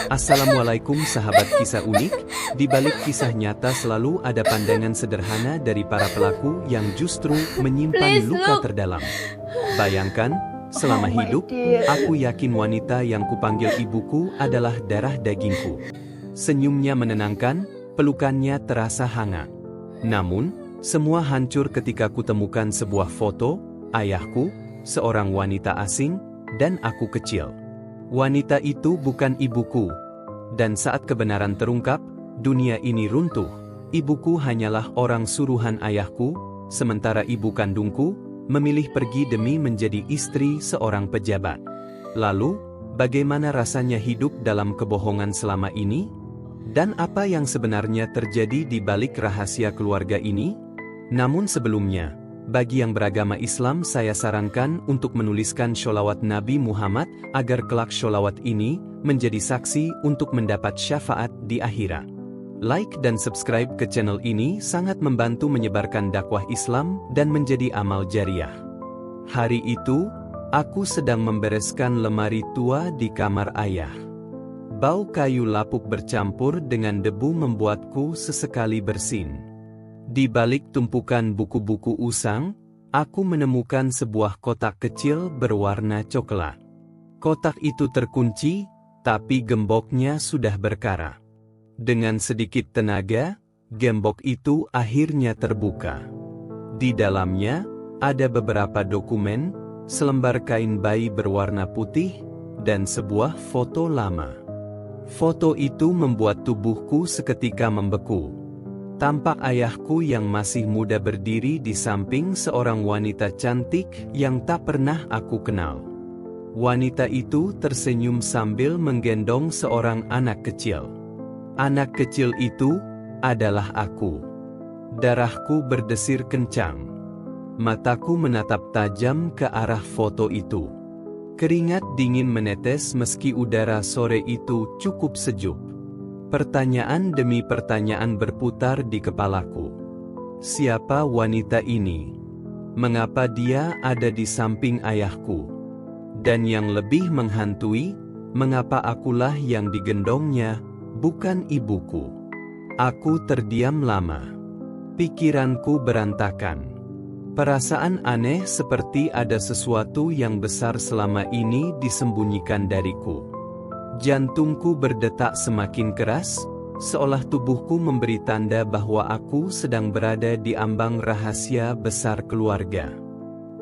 Assalamualaikum sahabat kisah unik. Di balik kisah nyata selalu ada pandangan sederhana dari para pelaku yang justru menyimpan luka terdalam. Bayangkan, selama hidup, aku yakin wanita yang kupanggil ibuku adalah darah dagingku. Senyumnya menenangkan, pelukannya terasa hangat. Namun, semua hancur ketika kutemukan sebuah foto, ayahku, seorang wanita asing, dan aku kecil. Wanita itu bukan ibuku. Dan saat kebenaran terungkap, dunia ini runtuh. Ibuku hanyalah orang suruhan ayahku, sementara ibu kandungku memilih pergi demi menjadi istri seorang pejabat. Lalu, bagaimana rasanya hidup dalam kebohongan selama ini? Dan apa yang sebenarnya terjadi di balik rahasia keluarga ini? Namun sebelumnya, bagi yang beragama Islam saya sarankan untuk menuliskan sholawat Nabi Muhammad agar kelak sholawat ini menjadi saksi untuk mendapat syafaat di akhirat. Like dan subscribe ke channel ini sangat membantu menyebarkan dakwah Islam dan menjadi amal jariah. Hari itu, aku sedang membereskan lemari tua di kamar ayah. Bau kayu lapuk bercampur dengan debu membuatku sesekali bersin. Di balik tumpukan buku-buku usang, aku menemukan sebuah kotak kecil berwarna coklat. Kotak itu terkunci, tapi gemboknya sudah berkarat. Dengan sedikit tenaga, gembok itu akhirnya terbuka. Di dalamnya, ada beberapa dokumen, selembar kain bayi berwarna putih, dan sebuah foto lama. Foto itu membuat tubuhku seketika membeku. Tampak ayahku yang masih muda berdiri di samping seorang wanita cantik yang tak pernah aku kenal. Wanita itu tersenyum sambil menggendong seorang anak kecil. Anak kecil itu adalah aku. Darahku berdesir kencang. Mataku menatap tajam ke arah foto itu. Keringat dingin menetes meski udara sore itu cukup sejuk. Pertanyaan demi pertanyaan berputar di kepalaku. Siapa wanita ini? Mengapa dia ada di samping ayahku? Dan yang lebih menghantui, mengapa akulah yang digendongnya, bukan ibuku? Aku terdiam lama. Pikiranku berantakan. Perasaan aneh seperti ada sesuatu yang besar selama ini disembunyikan dariku. Jantungku berdetak semakin keras, seolah tubuhku memberi tanda bahwa aku sedang berada di ambang rahasia besar keluarga.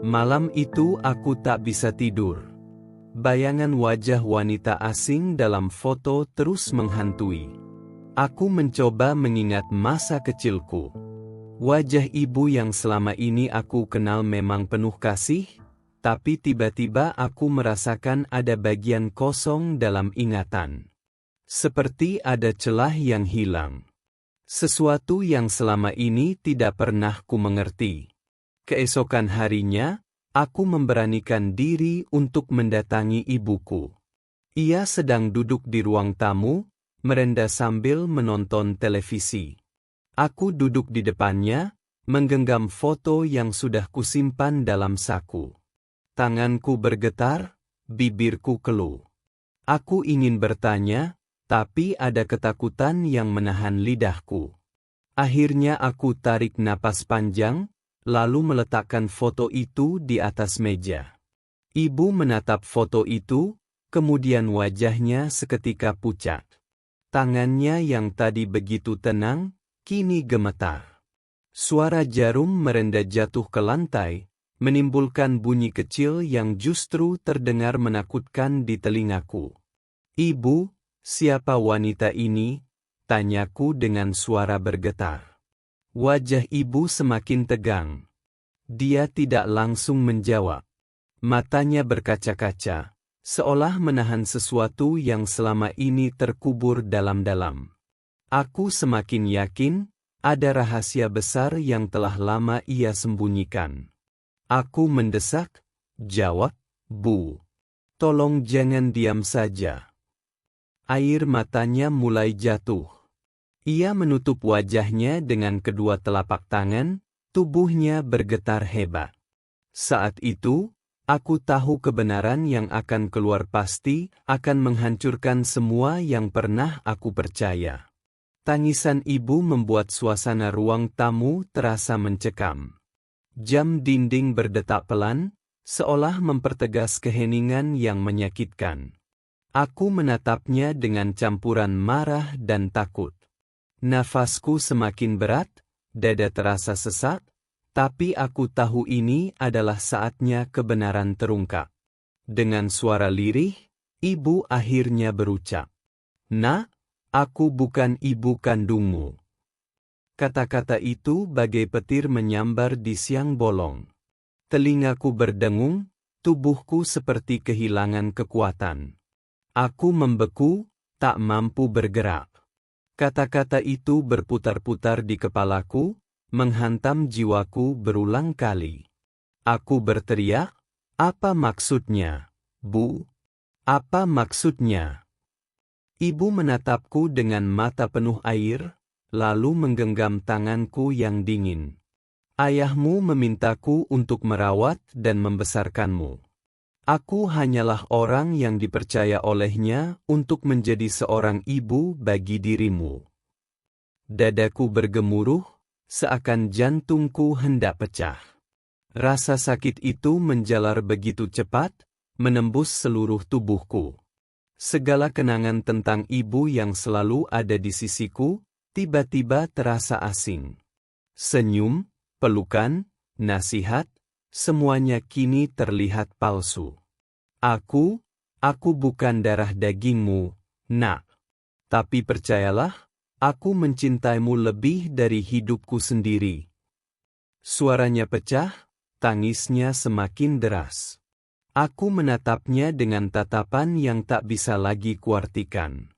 Malam itu aku tak bisa tidur. Bayangan wajah wanita asing dalam foto terus menghantui. Aku mencoba mengingat masa kecilku. Wajah ibu yang selama ini aku kenal memang penuh kasih, tapi tiba-tiba aku merasakan ada bagian kosong dalam ingatan. Seperti ada celah yang hilang. Sesuatu yang selama ini tidak pernah ku mengerti. Keesokan harinya, aku memberanikan diri untuk mendatangi ibuku. Ia sedang duduk di ruang tamu, merenda sambil menonton televisi. Aku duduk di depannya, menggenggam foto yang sudah kusimpan dalam saku. Tanganku bergetar, bibirku keluh. Aku ingin bertanya, tapi ada ketakutan yang menahan lidahku. Akhirnya aku tarik napas panjang, lalu meletakkan foto itu di atas meja. Ibu menatap foto itu, kemudian wajahnya seketika pucat. Tangannya yang tadi begitu tenang, kini gemetar. Suara jarum merenda jatuh ke lantai, menimbulkan bunyi kecil yang justru terdengar menakutkan di telingaku. Ibu, siapa wanita ini? Tanyaku dengan suara bergetar. Wajah ibu semakin tegang. Dia tidak langsung menjawab. Matanya berkaca-kaca, seolah menahan sesuatu yang selama ini terkubur dalam-dalam. Aku semakin yakin, ada rahasia besar yang telah lama ia sembunyikan. Aku mendesak, jawab, Bu. Tolong jangan diam saja. Air matanya mulai jatuh. Ia menutup wajahnya dengan kedua telapak tangan, tubuhnya bergetar hebat. Saat itu, Aku tahu kebenaran yang akan keluar pasti akan menghancurkan semua yang pernah aku percaya. Tangisan ibu membuat suasana ruang tamu terasa mencekam. Jam dinding berdetak pelan, seolah mempertegas keheningan yang menyakitkan. Aku menatapnya dengan campuran marah dan takut. Nafasku semakin berat, dada terasa sesak, tapi aku tahu ini adalah saatnya kebenaran terungkap. Dengan suara lirih, ibu akhirnya berucap, "Nak, aku bukan ibu kandungmu." Kata-kata itu bagai petir menyambar di siang bolong. Telingaku berdengung, tubuhku seperti kehilangan kekuatan. Aku membeku, tak mampu bergerak. Kata-kata itu berputar-putar di kepalaku, menghantam jiwaku berulang kali. Aku berteriak, "Apa maksudnya, Bu? Apa maksudnya?" Ibu menatapku dengan mata penuh air, lalu menggenggam tanganku yang dingin. "Ayahmu memintaku untuk merawat dan membesarkanmu. Aku hanyalah orang yang dipercaya olehnya untuk menjadi seorang ibu bagi dirimu." Dadaku bergemuruh, seakan jantungku hendak pecah. Rasa sakit itu menjalar begitu cepat, menembus seluruh tubuhku. Segala kenangan tentang ibu yang selalu ada di sisiku, tiba-tiba terasa asing. Senyum, pelukan, nasihat, semuanya kini terlihat palsu. Aku bukan darah dagingmu, Nak. Tapi percayalah, aku mencintaimu lebih dari hidupku sendiri. Suaranya pecah, tangisnya semakin deras. Aku menatapnya dengan tatapan yang tak bisa lagi kuartikan.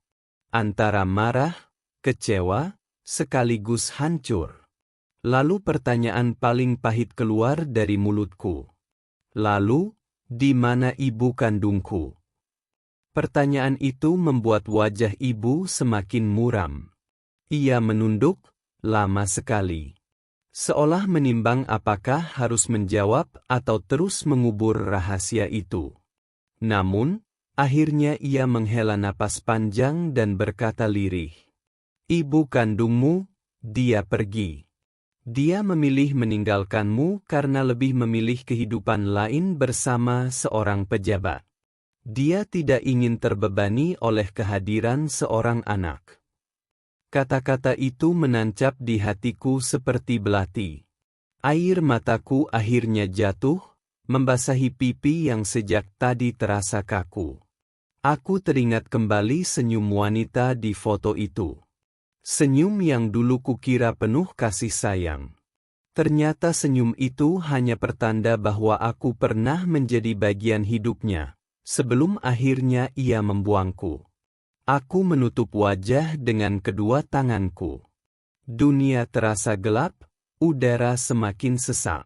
Antara marah, kecewa, sekaligus hancur. Lalu pertanyaan paling pahit keluar dari mulutku. "Lalu, di mana ibu kandungku?" Pertanyaan itu membuat wajah ibu semakin muram. Ia menunduk, lama sekali. Seolah menimbang apakah harus menjawab atau terus mengubur rahasia itu. Namun, akhirnya ia menghela napas panjang dan berkata lirih, "Ibu kandungmu, dia pergi. Dia memilih meninggalkanmu karena lebih memilih kehidupan lain bersama seorang pejabat. Dia tidak ingin terbebani oleh kehadiran seorang anak." Kata-kata itu menancap di hatiku seperti belati. Air mataku akhirnya jatuh, membasahi pipi yang sejak tadi terasa kaku. Aku teringat kembali senyum wanita di foto itu. Senyum yang dulu kukira penuh kasih sayang. Ternyata senyum itu hanya pertanda bahwa aku pernah menjadi bagian hidupnya, sebelum akhirnya ia membuangku. Aku menutup wajah dengan kedua tanganku. Dunia terasa gelap, udara semakin sesak.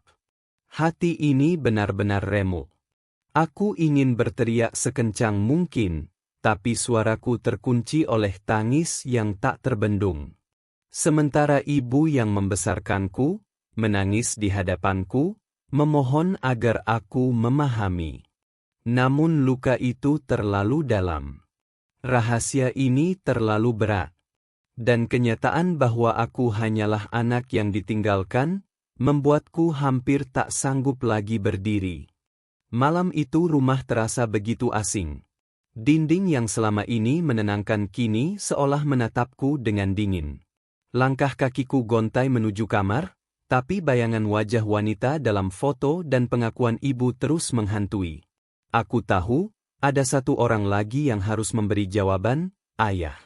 Hati ini benar-benar remuk. Aku ingin berteriak sekencang mungkin, tapi suaraku terkunci oleh tangis yang tak terbendung. Sementara ibu yang membesarkanku, menangis di hadapanku, memohon agar aku memahami. Namun luka itu terlalu dalam. Rahasia ini terlalu berat. Dan kenyataan bahwa aku hanyalah anak yang ditinggalkan, membuatku hampir tak sanggup lagi berdiri. Malam itu rumah terasa begitu asing. Dinding yang selama ini menenangkan kini seolah menatapku dengan dingin. Langkah kakiku gontai menuju kamar, tapi bayangan wajah wanita dalam foto dan pengakuan ibu terus menghantui. Aku tahu, ada satu orang lagi yang harus memberi jawaban, ayah.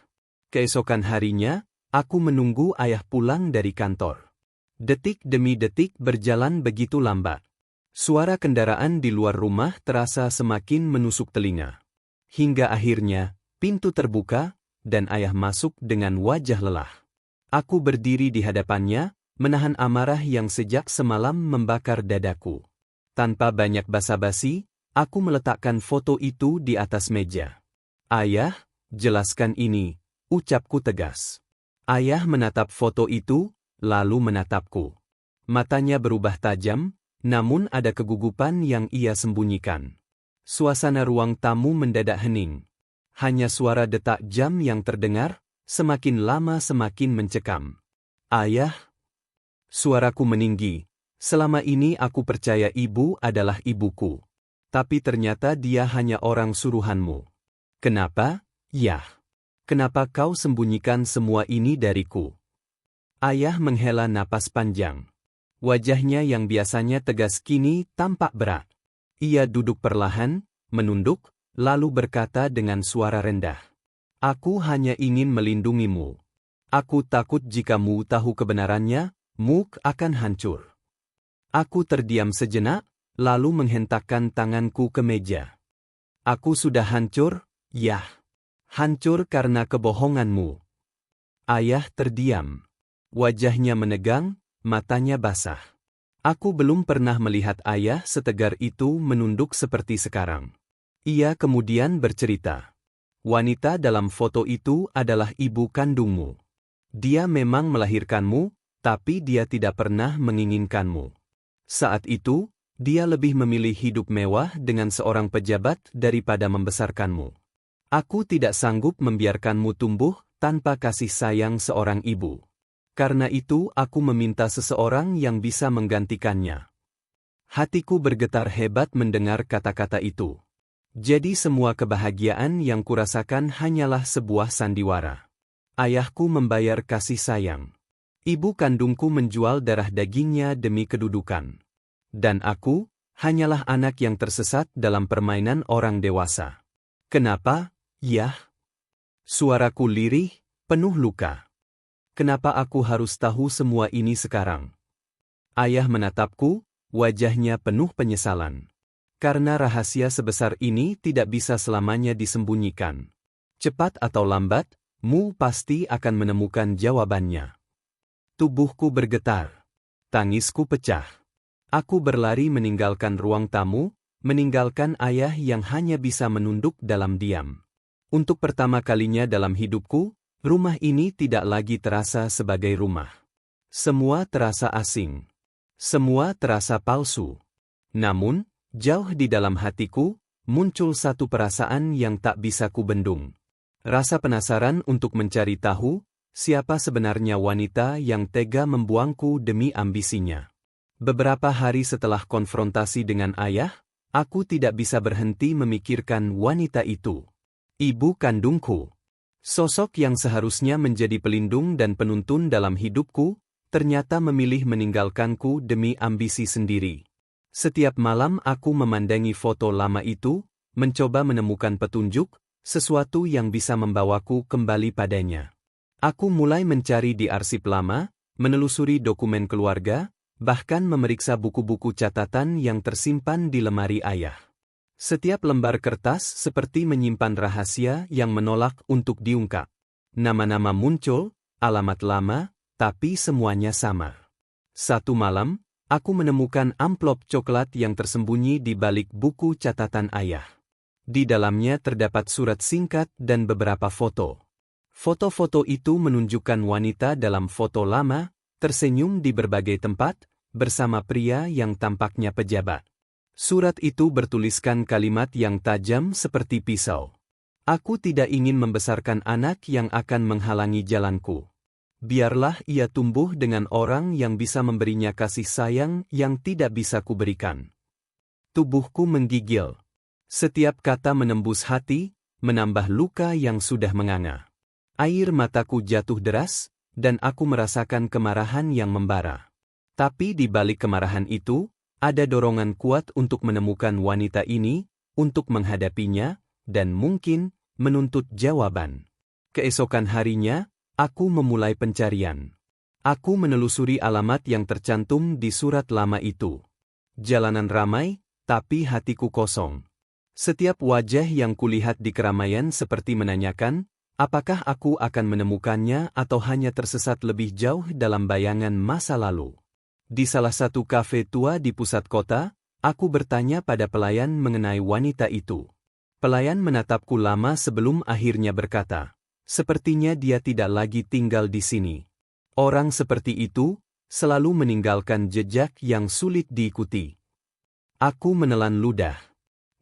Keesokan harinya, aku menunggu ayah pulang dari kantor. Detik demi detik berjalan begitu lambat. Suara kendaraan di luar rumah terasa semakin menusuk telinga. Hingga akhirnya, pintu terbuka, dan ayah masuk dengan wajah lelah. Aku berdiri di hadapannya, menahan amarah yang sejak semalam membakar dadaku. Tanpa banyak basa-basi, aku meletakkan foto itu di atas meja. "Ayah, jelaskan ini," ucapku tegas. Ayah menatap foto itu, lalu menatapku. Matanya berubah tajam, Namun ada kegugupan yang ia sembunyikan. Suasana ruang tamu mendadak hening. Hanya suara detak jam yang terdengar, semakin lama semakin mencekam. Ayah? Suaraku meninggi. Selama ini aku percaya ibu adalah ibuku. Tapi ternyata dia hanya orang suruhanmu. Kenapa? Yah. Kenapa kau sembunyikan semua ini dariku? Ayah menghela napas panjang. Wajahnya yang biasanya tegas kini tampak berat. Ia duduk perlahan, menunduk, lalu berkata dengan suara rendah. Aku hanya ingin melindungimu. Aku takut jika Mu tahu kebenarannya, Mu akan hancur. Aku terdiam sejenak, lalu menghentakkan tanganku ke meja. Aku sudah hancur, Yah. Hancur karena kebohonganmu. Ayah terdiam. Wajahnya menegang, matanya basah. Aku belum pernah melihat ayah setegar itu menunduk seperti sekarang. Ia kemudian bercerita. Wanita dalam foto itu adalah ibu kandungmu. Dia memang melahirkanmu, tapi dia tidak pernah menginginkanmu. Saat itu, dia lebih memilih hidup mewah dengan seorang pejabat daripada membesarkanmu. Aku tidak sanggup membiarkanmu tumbuh tanpa kasih sayang seorang ibu. Karena itu aku meminta seseorang yang bisa menggantikannya. Hatiku bergetar hebat mendengar kata-kata itu. Jadi semua kebahagiaan yang kurasakan hanyalah sebuah sandiwara. Ayahku membayar kasih sayang. Ibu kandungku menjual darah dagingnya demi kedudukan. Dan aku, hanyalah anak yang tersesat dalam permainan orang dewasa. Kenapa, Yah? Suaraku lirih, penuh luka. Kenapa aku harus tahu semua ini sekarang? Ayah menatapku, wajahnya penuh penyesalan. Karena rahasia sebesar ini tidak bisa selamanya disembunyikan. Cepat atau lambat, Mu pasti akan menemukan jawabannya. Tubuhku bergetar. Tangisku pecah. Aku berlari meninggalkan ruang tamu, meninggalkan ayah yang hanya bisa menunduk dalam diam. Untuk pertama kalinya dalam hidupku, rumah ini tidak lagi terasa sebagai rumah. Semua terasa asing. Semua terasa palsu. Namun, jauh di dalam hatiku, muncul satu perasaan yang tak bisa kubendung. Rasa penasaran untuk mencari tahu, siapa sebenarnya wanita yang tega membuangku demi ambisinya. Beberapa hari setelah konfrontasi dengan ayah, aku tidak bisa berhenti memikirkan wanita itu. Ibu kandungku. Sosok yang seharusnya menjadi pelindung dan penuntun dalam hidupku, ternyata memilih meninggalkanku demi ambisi sendiri. Setiap malam aku memandangi foto lama itu, mencoba menemukan petunjuk, sesuatu yang bisa membawaku kembali padanya. Aku mulai mencari di arsip lama, menelusuri dokumen keluarga, bahkan memeriksa buku-buku catatan yang tersimpan di lemari ayah. Setiap lembar kertas seperti menyimpan rahasia yang menolak untuk diungkap. Nama-nama muncul, alamat lama, tapi semuanya sama. Satu malam, aku menemukan amplop coklat yang tersembunyi di balik buku catatan ayah. Di dalamnya terdapat surat singkat dan beberapa foto. Foto-foto itu menunjukkan wanita dalam foto lama, tersenyum di berbagai tempat, bersama pria yang tampaknya pejabat. Surat itu bertuliskan kalimat yang tajam seperti pisau. Aku tidak ingin membesarkan anak yang akan menghalangi jalanku. Biarlah ia tumbuh dengan orang yang bisa memberinya kasih sayang yang tidak bisa kuberikan. Tubuhku menggigil. Setiap kata menembus hati, menambah luka yang sudah menganga. Air mataku jatuh deras, dan aku merasakan kemarahan yang membara. Tapi di balik kemarahan itu, ada dorongan kuat untuk menemukan wanita ini, untuk menghadapinya, dan mungkin menuntut jawaban. Keesokan harinya, aku memulai pencarian. Aku menelusuri alamat yang tercantum di surat lama itu. Jalanan ramai, tapi hatiku kosong. Setiap wajah yang kulihat di keramaian seperti menanyakan, apakah aku akan menemukannya atau hanya tersesat lebih jauh dalam bayangan masa lalu. Di salah satu kafe tua di pusat kota, aku bertanya pada pelayan mengenai wanita itu. Pelayan menatapku lama sebelum akhirnya berkata, sepertinya dia tidak lagi tinggal di sini. Orang seperti itu, selalu meninggalkan jejak yang sulit diikuti. Aku menelan ludah.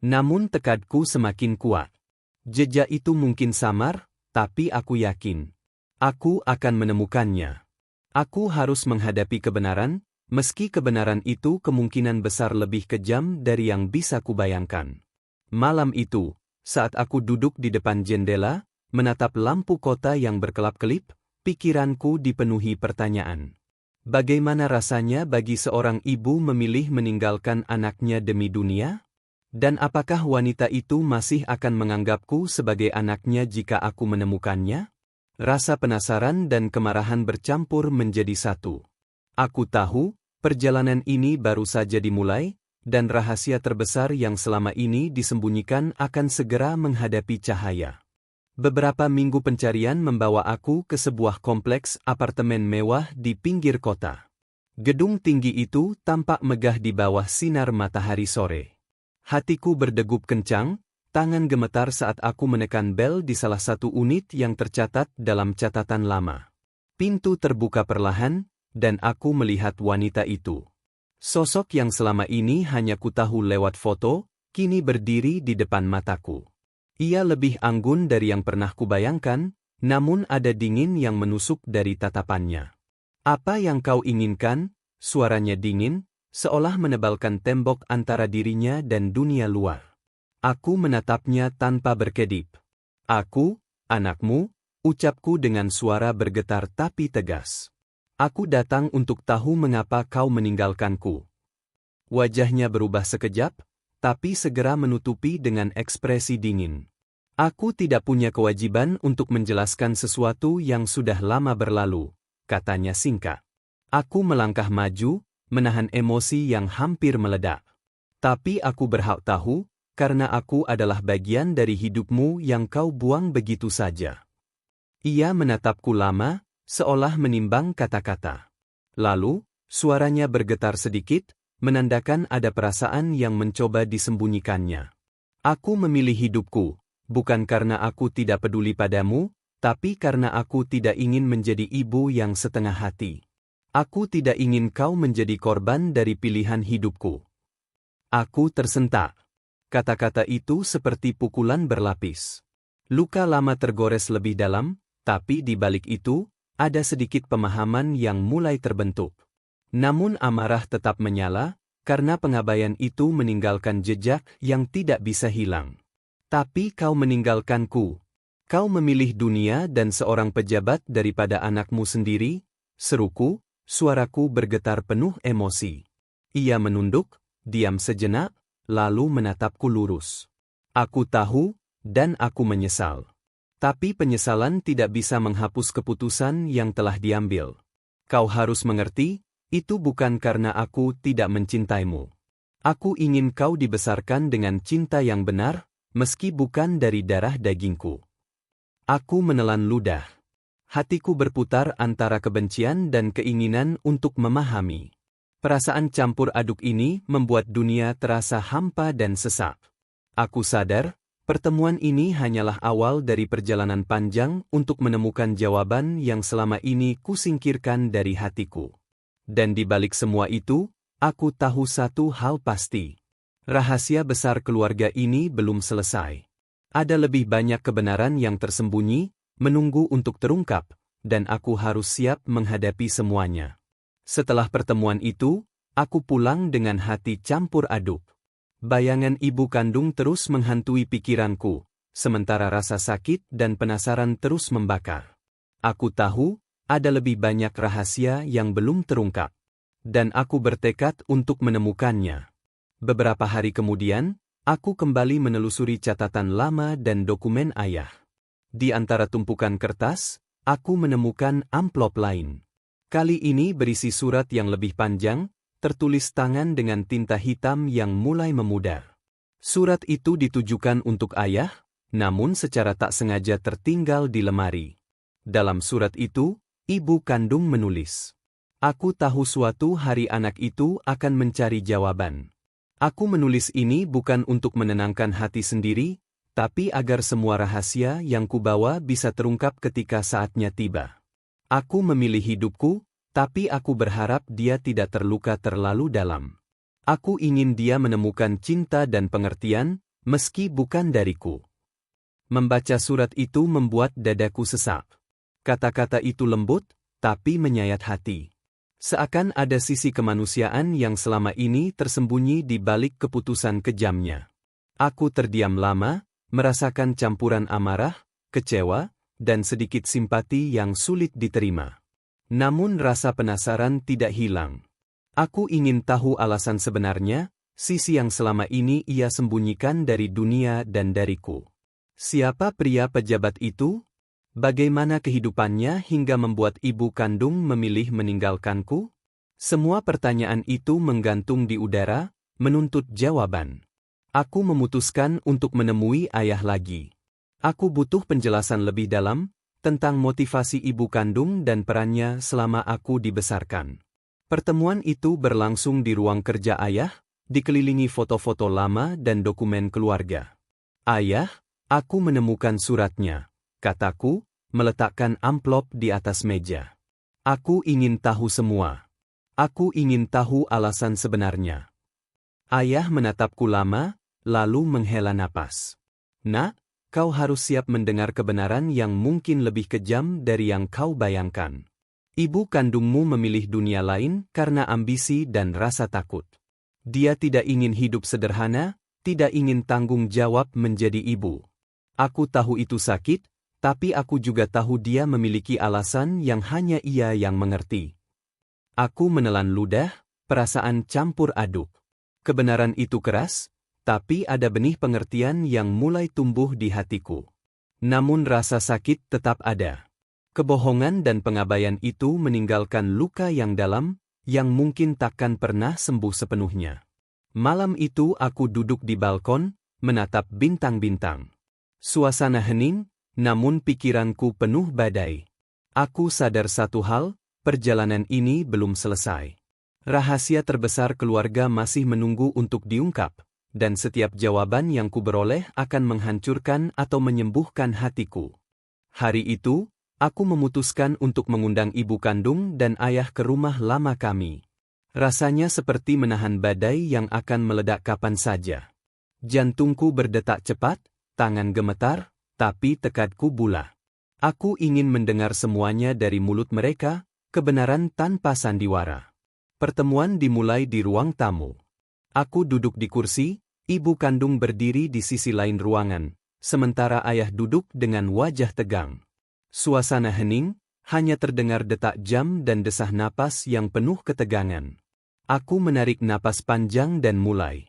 Namun tekadku semakin kuat. Jejak itu mungkin samar, tapi aku yakin. Aku akan menemukannya. Aku harus menghadapi kebenaran, meski kebenaran itu kemungkinan besar lebih kejam dari yang bisa kubayangkan. Malam itu, saat aku duduk di depan jendela, menatap lampu kota yang berkelap-kelip, pikiranku dipenuhi pertanyaan. Bagaimana rasanya bagi seorang ibu memilih meninggalkan anaknya demi dunia? Dan apakah wanita itu masih akan menganggapku sebagai anaknya jika aku menemukannya? Rasa penasaran dan kemarahan bercampur menjadi satu. Aku tahu, perjalanan ini baru saja dimulai, dan rahasia terbesar yang selama ini disembunyikan akan segera menghadapi cahaya. Beberapa minggu pencarian membawa aku ke sebuah kompleks apartemen mewah di pinggir kota. Gedung tinggi itu tampak megah di bawah sinar matahari sore. Hatiku berdegup kencang, tangan gemetar saat aku menekan bel di salah satu unit yang tercatat dalam catatan lama. Pintu terbuka perlahan, dan aku melihat wanita itu. Sosok yang selama ini hanya kutahu lewat foto, kini berdiri di depan mataku. Ia lebih anggun dari yang pernah kubayangkan, namun ada dingin yang menusuk dari tatapannya. "Apa yang kau inginkan?" Suaranya dingin, seolah menebalkan tembok antara dirinya dan dunia luar. Aku menatapnya tanpa berkedip. "Aku, anakmu," ucapku dengan suara bergetar tapi tegas. "Aku datang untuk tahu mengapa kau meninggalkanku." Wajahnya berubah sekejap, tapi segera menutupi dengan ekspresi dingin. "Aku tidak punya kewajiban untuk menjelaskan sesuatu yang sudah lama berlalu," katanya singkat. Aku melangkah maju, menahan emosi yang hampir meledak. "Tapi aku berhak tahu, karena aku adalah bagian dari hidupmu yang kau buang begitu saja." Ia menatapku lama, seolah menimbang kata-kata. Lalu, suaranya bergetar sedikit, menandakan ada perasaan yang mencoba disembunyikannya. "Aku memilih hidupku, bukan karena aku tidak peduli padamu, tapi karena aku tidak ingin menjadi ibu yang setengah hati. Aku tidak ingin kau menjadi korban dari pilihan hidupku." Aku tersentak. Kata-kata itu seperti pukulan berlapis. Luka lama tergores lebih dalam, tapi di balik itu, ada sedikit pemahaman yang mulai terbentuk. Namun amarah tetap menyala, karena pengabaian itu meninggalkan jejak yang tidak bisa hilang. "Tapi kau meninggalkanku. Kau memilih dunia dan seorang pejabat daripada anakmu sendiri," seruku, suaraku bergetar penuh emosi. Ia menunduk, diam sejenak, lalu menatapku lurus. "Aku tahu, dan aku menyesal. Tapi penyesalan tidak bisa menghapus keputusan yang telah diambil. Kau harus mengerti, itu bukan karena aku tidak mencintaimu. Aku ingin kau dibesarkan dengan cinta yang benar, meski bukan dari darah dagingku." Aku menelan ludah. Hatiku berputar antara kebencian dan keinginan untuk memahami. Perasaan campur aduk ini membuat dunia terasa hampa dan sesak. Aku sadar, pertemuan ini hanyalah awal dari perjalanan panjang untuk menemukan jawaban yang selama ini kusingkirkan dari hatiku. Dan di balik semua itu, aku tahu satu hal pasti. Rahasia besar keluarga ini belum selesai. Ada lebih banyak kebenaran yang tersembunyi, menunggu untuk terungkap, dan aku harus siap menghadapi semuanya. Setelah pertemuan itu, aku pulang dengan hati campur aduk. Bayangan ibu kandung terus menghantui pikiranku, sementara rasa sakit dan penasaran terus membakar. Aku tahu, ada lebih banyak rahasia yang belum terungkap. Dan aku bertekad untuk menemukannya. Beberapa hari kemudian, aku kembali menelusuri catatan lama dan dokumen ayah. Di antara tumpukan kertas, aku menemukan amplop lain. Kali ini berisi surat yang lebih panjang, tertulis tangan dengan tinta hitam yang mulai memudar. Surat itu ditujukan untuk ayah, namun secara tak sengaja tertinggal di lemari. Dalam surat itu, ibu kandung menulis, "Aku tahu suatu hari anak itu akan mencari jawaban. Aku menulis ini bukan untuk menenangkan hati sendiri, tapi agar semua rahasia yang kubawa bisa terungkap ketika saatnya tiba. Aku memilih hidupku, Tapi aku berharap dia tidak terluka terlalu dalam. Aku ingin dia menemukan cinta dan pengertian, meski bukan dariku. Membaca surat itu membuat dadaku sesak. Kata-kata itu lembut, tapi menyayat hati. Seakan ada sisi kemanusiaan yang selama ini tersembunyi di balik keputusan kejamnya. Aku terdiam lama, merasakan campuran amarah, kecewa, dan sedikit simpati yang sulit diterima. Namun rasa penasaran tidak hilang. Aku ingin tahu alasan sebenarnya, sisi yang selama ini ia sembunyikan dari dunia dan dariku. Siapa pria pejabat itu? Bagaimana kehidupannya hingga membuat ibu kandung memilih meninggalkanku? Semua pertanyaan itu menggantung di udara, menuntut jawaban. Aku memutuskan untuk menemui ayah lagi. Aku butuh penjelasan lebih dalam tentang motivasi ibu kandung dan perannya selama aku dibesarkan. Pertemuan itu berlangsung di ruang kerja ayah, dikelilingi foto-foto lama dan dokumen keluarga. Ayah, aku menemukan suratnya, kataku, meletakkan amplop di atas meja. Aku ingin tahu semua. Aku ingin tahu alasan sebenarnya. Ayah menatapku lama, lalu menghela napas. Nak, kau harus siap mendengar kebenaran yang mungkin lebih kejam dari yang kau bayangkan. Ibu kandungmu memilih dunia lain karena ambisi dan rasa takut. Dia tidak ingin hidup sederhana, tidak ingin tanggung jawab menjadi ibu. Aku tahu itu sakit, tapi aku juga tahu dia memiliki alasan yang hanya ia yang mengerti. Aku menelan ludah, perasaan campur aduk. Kebenaran itu keras, tapi ada benih pengertian yang mulai tumbuh di hatiku. Namun rasa sakit tetap ada. Kebohongan dan pengabaian itu meninggalkan luka yang dalam, yang mungkin takkan pernah sembuh sepenuhnya. Malam itu aku duduk di balkon, menatap bintang-bintang. Suasana hening, namun pikiranku penuh badai. Aku sadar satu hal, perjalanan ini belum selesai. Rahasia terbesar keluarga masih menunggu untuk diungkap, dan setiap jawaban yang kuberoleh akan menghancurkan atau menyembuhkan hatiku. Hari itu, aku memutuskan untuk mengundang ibu kandung dan ayah ke rumah lama kami. Rasanya seperti menahan badai yang akan meledak kapan saja. Jantungku berdetak cepat, tangan gemetar, tapi tekadku bulat. Aku ingin mendengar semuanya dari mulut mereka, kebenaran tanpa sandiwara. Pertemuan dimulai di ruang tamu. Aku duduk di kursi, ibu kandung berdiri di sisi lain ruangan, sementara ayah duduk dengan wajah tegang. Suasana hening, hanya terdengar detak jam dan desah napas yang penuh ketegangan. Aku menarik napas panjang dan mulai.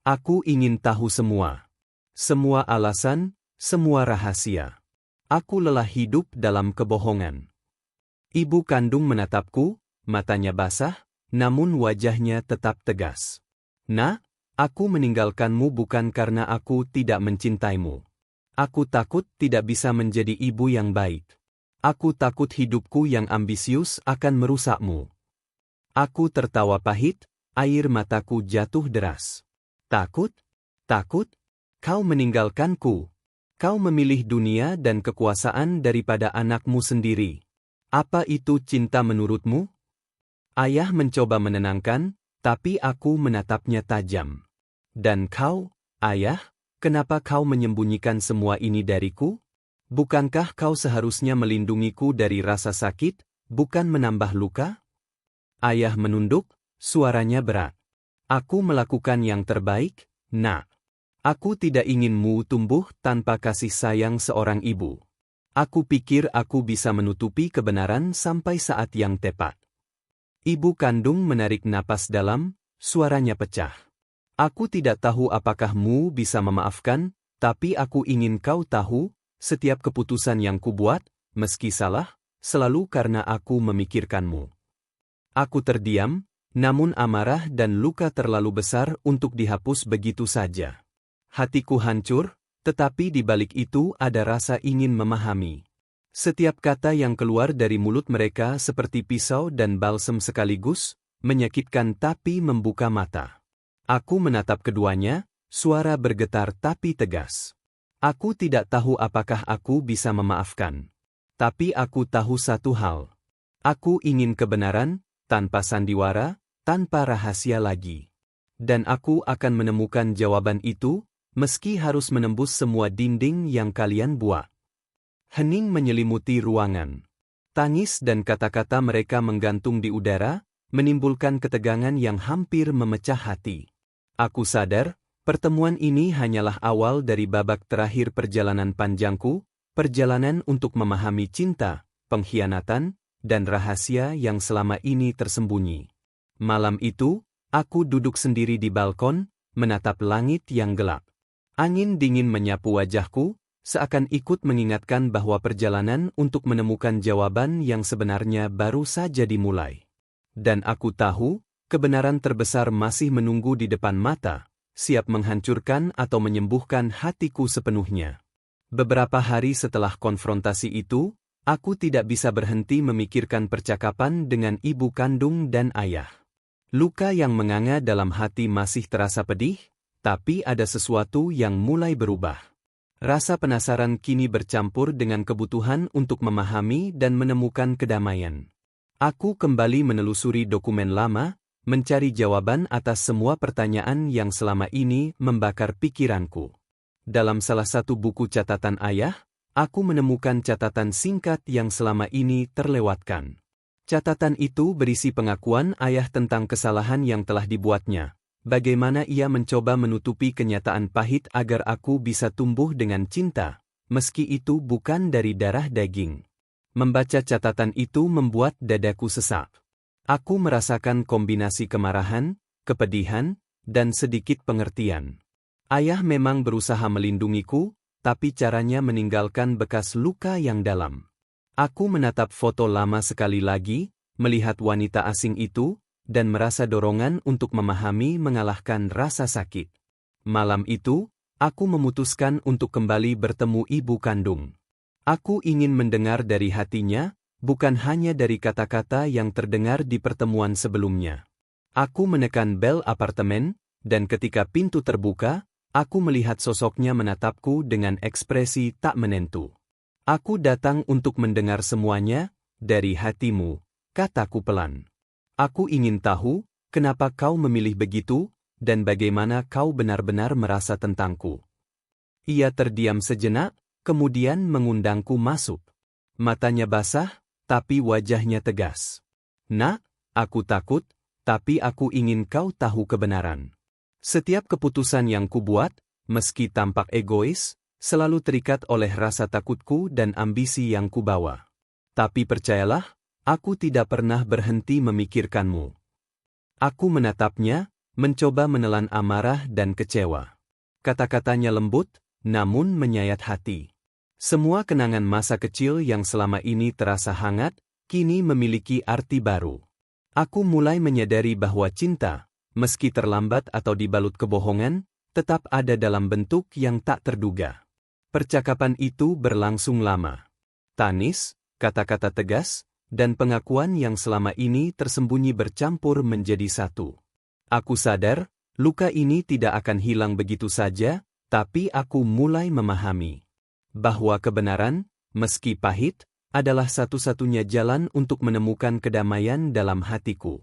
Aku ingin tahu semua. Semua alasan, semua rahasia. Aku lelah hidup dalam kebohongan. Ibu kandung menatapku, matanya basah, namun wajahnya tetap tegas. Nak, aku meninggalkanmu bukan karena aku tidak mencintaimu. Aku takut tidak bisa menjadi ibu yang baik. Aku takut hidupku yang ambisius akan merusakmu. Aku tertawa pahit, air mataku jatuh deras. Takut? Takut? Kau meninggalkanku. Kau memilih dunia dan kekuasaan daripada anakmu sendiri. Apa itu cinta menurutmu? Ayah mencoba menenangkan, tapi aku menatapnya tajam. Dan kau, ayah? Kenapa kau menyembunyikan semua ini dariku? Bukankah kau seharusnya melindungiku dari rasa sakit, bukan menambah luka? Ayah menunduk, suaranya berat. Aku melakukan yang terbaik, Nak. Aku tidak inginmu tumbuh tanpa kasih sayang seorang ibu. Aku pikir aku bisa menutupi kebenaran sampai saat yang tepat. Ibu kandung menarik napas dalam, suaranya pecah. Aku tidak tahu apakahmu bisa memaafkan, tapi aku ingin kau tahu, setiap keputusan yang kubuat, meski salah, selalu karena aku memikirkanmu. Aku terdiam, namun amarah dan luka terlalu besar untuk dihapus begitu saja. Hatiku hancur, tetapi di balik itu ada rasa ingin memahami. Setiap kata yang keluar dari mulut mereka seperti pisau dan balsem sekaligus, menyakitkan tapi membuka mata. Aku menatap keduanya, suara bergetar tapi tegas. Aku tidak tahu apakah aku bisa memaafkan. Tapi aku tahu satu hal. Aku ingin kebenaran, tanpa sandiwara, tanpa rahasia lagi. Dan aku akan menemukan jawaban itu, meski harus menembus semua dinding yang kalian buat. Hening menyelimuti ruangan. Tangis dan kata-kata mereka menggantung di udara, menimbulkan ketegangan yang hampir memecah hati. Aku sadar, pertemuan ini hanyalah awal dari babak terakhir perjalanan panjangku, perjalanan untuk memahami cinta, pengkhianatan, dan rahasia yang selama ini tersembunyi. Malam itu, aku duduk sendiri di balkon, menatap langit yang gelap. Angin dingin menyapu wajahku, seakan ikut mengingatkan bahwa perjalanan untuk menemukan jawaban yang sebenarnya baru saja dimulai. Dan aku tahu, kebenaran terbesar masih menunggu di depan mata, siap menghancurkan atau menyembuhkan hatiku sepenuhnya. Beberapa hari setelah konfrontasi itu, aku tidak bisa berhenti memikirkan percakapan dengan ibu kandung dan ayah. Luka yang menganga dalam hati masih terasa pedih, tapi ada sesuatu yang mulai berubah. Rasa penasaran kini bercampur dengan kebutuhan untuk memahami dan menemukan kedamaian. Aku kembali menelusuri dokumen lama, mencari jawaban atas semua pertanyaan yang selama ini membakar pikiranku. Dalam salah satu buku catatan ayah, aku menemukan catatan singkat yang selama ini terlewatkan. Catatan itu berisi pengakuan ayah tentang kesalahan yang telah dibuatnya, bagaimana ia mencoba menutupi kenyataan pahit agar aku bisa tumbuh dengan cinta, meski itu bukan dari darah daging. Membaca catatan itu membuat dadaku sesak. Aku merasakan kombinasi kemarahan, kepedihan, dan sedikit pengertian. Ayah memang berusaha melindungiku, tapi caranya meninggalkan bekas luka yang dalam. Aku menatap foto lama sekali lagi, melihat wanita asing itu, dan merasa dorongan untuk memahami mengalahkan rasa sakit. Malam itu, aku memutuskan untuk kembali bertemu ibu kandung. Aku ingin mendengar dari hatinya, bukan hanya dari kata-kata yang terdengar di pertemuan sebelumnya. Aku menekan bel apartemen, dan ketika pintu terbuka, aku melihat sosoknya menatapku dengan ekspresi tak menentu. Aku datang untuk mendengar semuanya, dari hatimu, kataku pelan. Aku ingin tahu, kenapa kau memilih begitu, dan bagaimana kau benar-benar merasa tentangku. Ia terdiam sejenak, kemudian mengundangku masuk. Matanya basah, tapi wajahnya tegas. Nak, aku takut, tapi aku ingin kau tahu kebenaran. Setiap keputusan yang kubuat, meski tampak egois, selalu terikat oleh rasa takutku dan ambisi yang kubawa. Tapi percayalah, aku tidak pernah berhenti memikirkanmu. Aku menatapnya, mencoba menelan amarah dan kecewa. Kata-katanya lembut, namun menyayat hati. Semua kenangan masa kecil yang selama ini terasa hangat, kini memiliki arti baru. Aku mulai menyadari bahwa cinta, meski terlambat atau dibalut kebohongan, tetap ada dalam bentuk yang tak terduga. Percakapan itu berlangsung lama. Tangis, kata-kata tegas, dan pengakuan yang selama ini tersembunyi bercampur menjadi satu. Aku sadar, luka ini tidak akan hilang begitu saja, tapi aku mulai memahami bahwa kebenaran, meski pahit, adalah satu-satunya jalan untuk menemukan kedamaian dalam hatiku.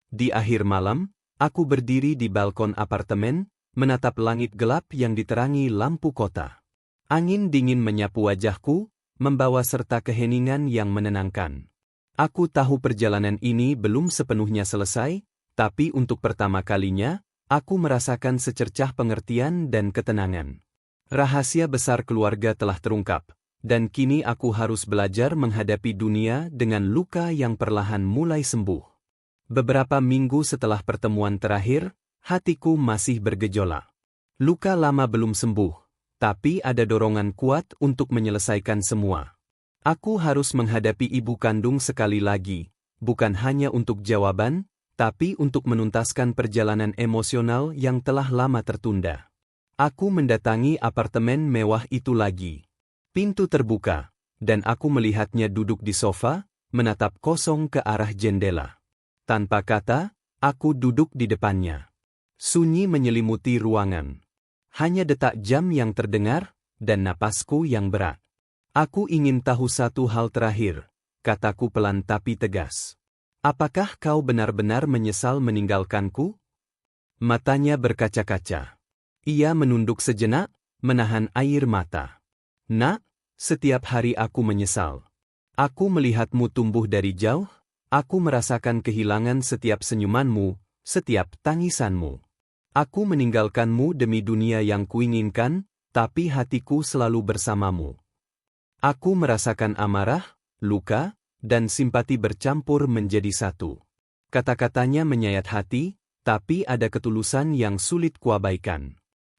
Di akhir malam, aku berdiri di balkon apartemen, menatap langit gelap yang diterangi lampu kota. Angin dingin menyapu wajahku, membawa serta keheningan yang menenangkan. Aku tahu perjalanan ini belum sepenuhnya selesai, tapi untuk pertama kalinya, aku merasakan secercah pengertian dan ketenangan. Rahasia besar keluarga telah terungkap, dan kini aku harus belajar menghadapi dunia dengan luka yang perlahan mulai sembuh. Beberapa minggu setelah pertemuan terakhir, hatiku masih bergejolak. Luka lama belum sembuh, tapi ada dorongan kuat untuk menyelesaikan semua. Aku harus menghadapi ibu kandung sekali lagi, bukan hanya untuk jawaban, tapi untuk menuntaskan perjalanan emosional yang telah lama tertunda. Aku mendatangi apartemen mewah itu lagi. Pintu terbuka, dan aku melihatnya duduk di sofa, menatap kosong ke arah jendela. Tanpa kata, aku duduk di depannya. Sunyi menyelimuti ruangan. Hanya detak jam yang terdengar, dan napasku yang berat. Aku ingin tahu satu hal terakhir, kataku pelan tapi tegas. Apakah kau benar-benar menyesal meninggalkanku? Matanya berkaca-kaca. Ia menunduk sejenak, menahan air mata. Nak, setiap hari aku menyesal. Aku melihatmu tumbuh dari jauh, aku merasakan kehilangan setiap senyumanmu, setiap tangisanmu. Aku meninggalkanmu demi dunia yang kuinginkan, tapi hatiku selalu bersamamu. Aku merasakan amarah, luka, dan simpati bercampur menjadi satu. Kata-katanya menyayat hati, tapi ada ketulusan yang sulit kuabaikan.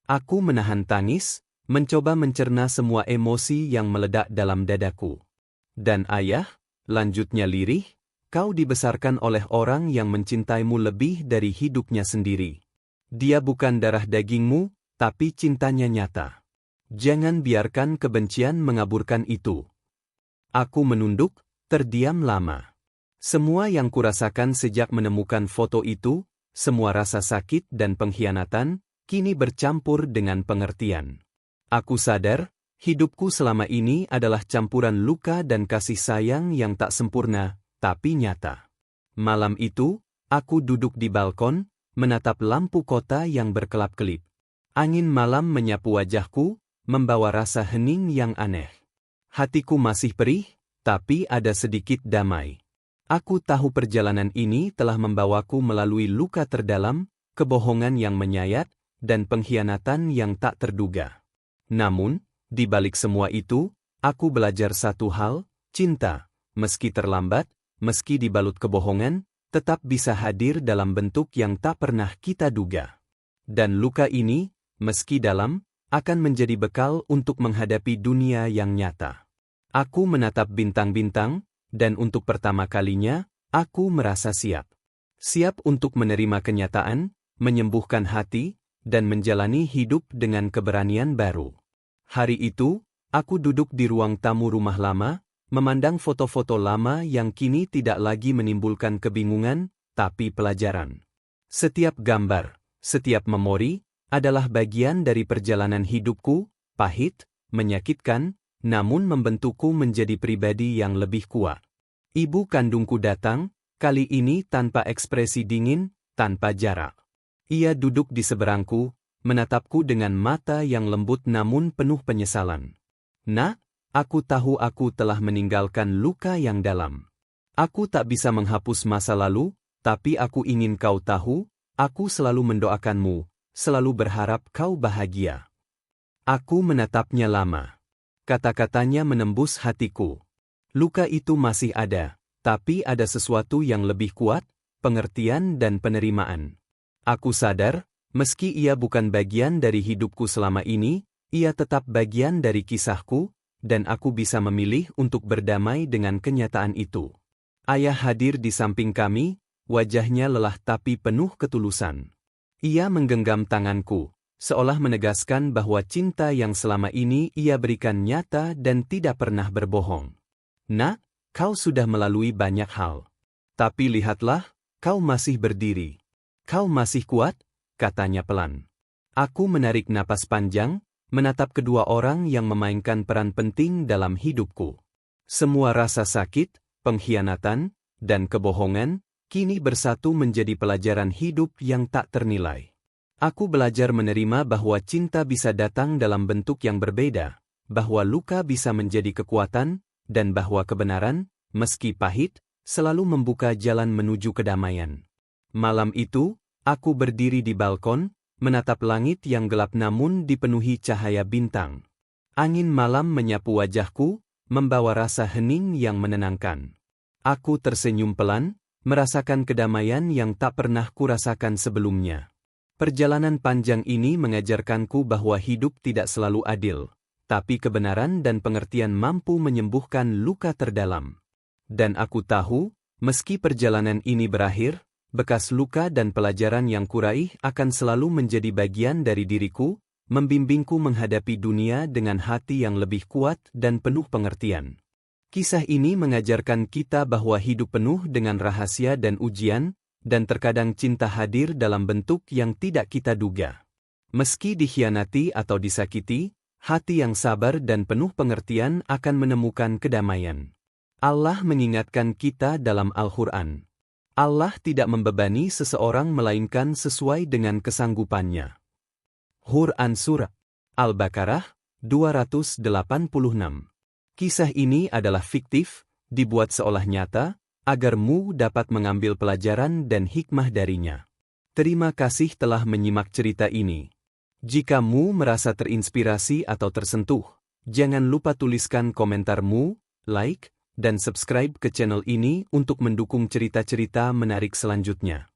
Aku menahan tangis, mencoba mencerna semua emosi yang meledak dalam dadaku. Dan ayah, lanjutnya lirih, kau dibesarkan oleh orang yang mencintaimu lebih dari hidupnya sendiri. Dia bukan darah dagingmu, tapi cintanya nyata. Jangan biarkan kebencian mengaburkan itu. Aku menunduk, terdiam lama. Semua yang kurasakan sejak menemukan foto itu, semua rasa sakit dan pengkhianatan, kini bercampur dengan pengertian. Aku sadar, hidupku selama ini adalah campuran luka dan kasih sayang yang tak sempurna, tapi nyata. Malam itu, aku duduk di balkon, menatap lampu kota yang berkelap-kelip. Angin malam menyapu wajahku, membawa rasa hening yang aneh. Hatiku masih perih, tapi ada sedikit damai. Aku tahu perjalanan ini telah membawaku melalui luka terdalam, kebohongan yang menyayat, dan pengkhianatan yang tak terduga. Namun, di balik semua itu, aku belajar satu hal, cinta, meski terlambat, meski dibalut kebohongan, tetap bisa hadir dalam bentuk yang tak pernah kita duga. Dan luka ini, meski dalam, akan menjadi bekal untuk menghadapi dunia yang nyata. Aku menatap bintang-bintang, dan untuk pertama kalinya, aku merasa siap. Siap untuk menerima kenyataan, menyembuhkan hati, dan menjalani hidup dengan keberanian baru. Hari itu, aku duduk di ruang tamu rumah lama, memandang foto-foto lama yang kini tidak lagi menimbulkan kebingungan, tapi pelajaran. Setiap gambar, setiap memori, adalah bagian dari perjalanan hidupku, pahit, menyakitkan, namun membentukku menjadi pribadi yang lebih kuat. Ibu kandungku datang, kali ini tanpa ekspresi dingin, tanpa jarak. Ia duduk di seberangku, menatapku dengan mata yang lembut namun penuh penyesalan. Nak, aku tahu aku telah meninggalkan luka yang dalam. Aku tak bisa menghapus masa lalu, tapi aku ingin kau tahu, aku selalu mendoakanmu, selalu berharap kau bahagia. Aku menatapnya lama. Kata-katanya menembus hatiku. Luka itu masih ada, tapi ada sesuatu yang lebih kuat, pengertian dan penerimaan. Aku sadar, meski ia bukan bagian dari hidupku selama ini, ia tetap bagian dari kisahku, dan aku bisa memilih untuk berdamai dengan kenyataan itu. Ayah hadir di samping kami, wajahnya lelah tapi penuh ketulusan. Ia menggenggam tanganku, seolah menegaskan bahwa cinta yang selama ini ia berikan nyata dan tidak pernah berbohong. Nak, kau sudah melalui banyak hal. Tapi lihatlah, kau masih berdiri. Kau masih kuat, katanya pelan. Aku menarik napas panjang, menatap kedua orang yang memainkan peran penting dalam hidupku. Semua rasa sakit, pengkhianatan, dan kebohongan, kini bersatu menjadi pelajaran hidup yang tak ternilai. Aku belajar menerima bahwa cinta bisa datang dalam bentuk yang berbeda, bahwa luka bisa menjadi kekuatan, dan bahwa kebenaran, meski pahit, selalu membuka jalan menuju kedamaian. Malam itu, aku berdiri di balkon, menatap langit yang gelap namun dipenuhi cahaya bintang. Angin malam menyapu wajahku, membawa rasa hening yang menenangkan. Aku tersenyum pelan, merasakan kedamaian yang tak pernah kurasakan sebelumnya. Perjalanan panjang ini mengajarkanku bahwa hidup tidak selalu adil, tapi kebenaran dan pengertian mampu menyembuhkan luka terdalam. Dan aku tahu, meski perjalanan ini berakhir, bekas luka dan pelajaran yang kuraih akan selalu menjadi bagian dari diriku, membimbingku menghadapi dunia dengan hati yang lebih kuat dan penuh pengertian. Kisah ini mengajarkan kita bahwa hidup penuh dengan rahasia dan ujian, dan terkadang cinta hadir dalam bentuk yang tidak kita duga. Meski dikhianati atau disakiti, hati yang sabar dan penuh pengertian akan menemukan kedamaian. Allah mengingatkan kita dalam Al-Quran. Allah tidak membebani seseorang melainkan sesuai dengan kesanggupannya. Quran Surah Al-Baqarah 286. Kisah ini adalah fiktif, dibuat seolah nyata, agarmu dapat mengambil pelajaran dan hikmah darinya. Terima kasih telah menyimak cerita ini. Jika mu merasa terinspirasi atau tersentuh, jangan lupa tuliskan komentarmu, like, dan subscribe ke channel ini untuk mendukung cerita-cerita menarik selanjutnya.